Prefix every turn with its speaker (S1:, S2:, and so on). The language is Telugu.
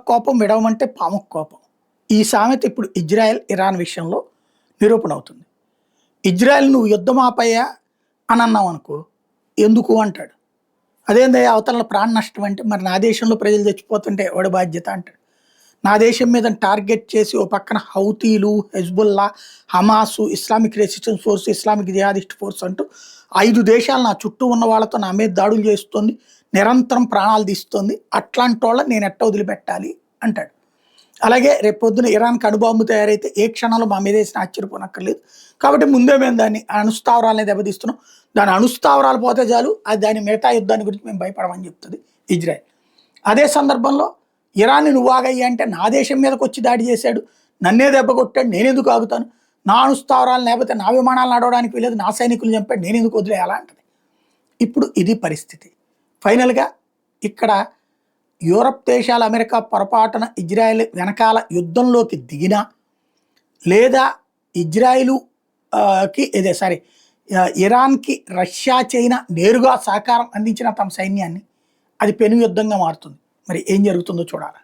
S1: కోపం విడవమంటే పాముకు కోపం. ఈ సామెత ఇప్పుడు ఇజ్రాయెల్, ఇరాన్ విషయంలో నిరూపణ అవుతుంది. ఇజ్రాయెల్ నువ్వు యుద్ధం ఆపయ్యా అని అన్నావు అనుకో, ఎందుకు అంటాడు. అదేందయ్యా అవతల ప్రాణ నష్టం అంటే, మరి నా దేశంలో ప్రజలు చచ్చిపోతుంటే ఎవడి బాధ్యత అంటాడు. నా దేశం మీద టార్గెట్ చేసి ఓ పక్కన హౌతీలు, Hezbollah, Hamas, Islamic resistance force, Islamic jihadist force అంటూ 5 దేశాలు నా చుట్టూ ఉన్న వాళ్ళతో నా మీద దాడులు చేస్తుంది, నిరంతరం ప్రాణాలు తీస్తుంది. అట్లాంటి వాళ్ళని నేను ఎట్ట వదిలిపెట్టాలి అంటాడు. అలాగే రేపు పొద్దున ఇరాన్కి అణుబాంబు తయారైతే ఏ క్షణంలో మా మీద వేసిన ఆశ్చర్యపోనక్కర్లేదు. కాబట్టి ముందే మేము దాన్ని అణుస్థావరాలని దెబ్బతీస్తున్నాం. దాని అణుస్థావరాలు పోతే చాలు, అది దాని మిగతా యుద్ధాన్ని గురించి మేము భయపడమని చెప్తుంది ఇజ్రాయెల్. అదే సందర్భంలో ఇరాన్ని నువ్వు ఆగయ్యా అంటే, నా దేశం మీదకి వచ్చి దాడి చేశాడు, నన్నే దెబ్బ కొట్టాడు, నేనెందుకు ఆగుతాను, నా అణుస్థావరాలు లేకపోతే నా విమానాలు నడవడానికి వెళ్ళేది, నా సైనికులు చంపాడు, నేనెందుకు వదిలేయాలా అంటది. ఇప్పుడు ఇది పరిస్థితి. ఫైనల్గా ఇక్కడ యూరప్ దేశాలు, అమెరికా పొరపాటున ఇజ్రాయెల్ వెనకాల యుద్ధంలోకి దిగినా, లేదా ఇరాన్కి రష్యా, చైనా నేరుగా సహకారం అందించిన తమ సైన్యాన్ని, అది పెను యుద్ధంగా మారుతుంది. మరి ఏం జరుగుతుందో చూడాలి.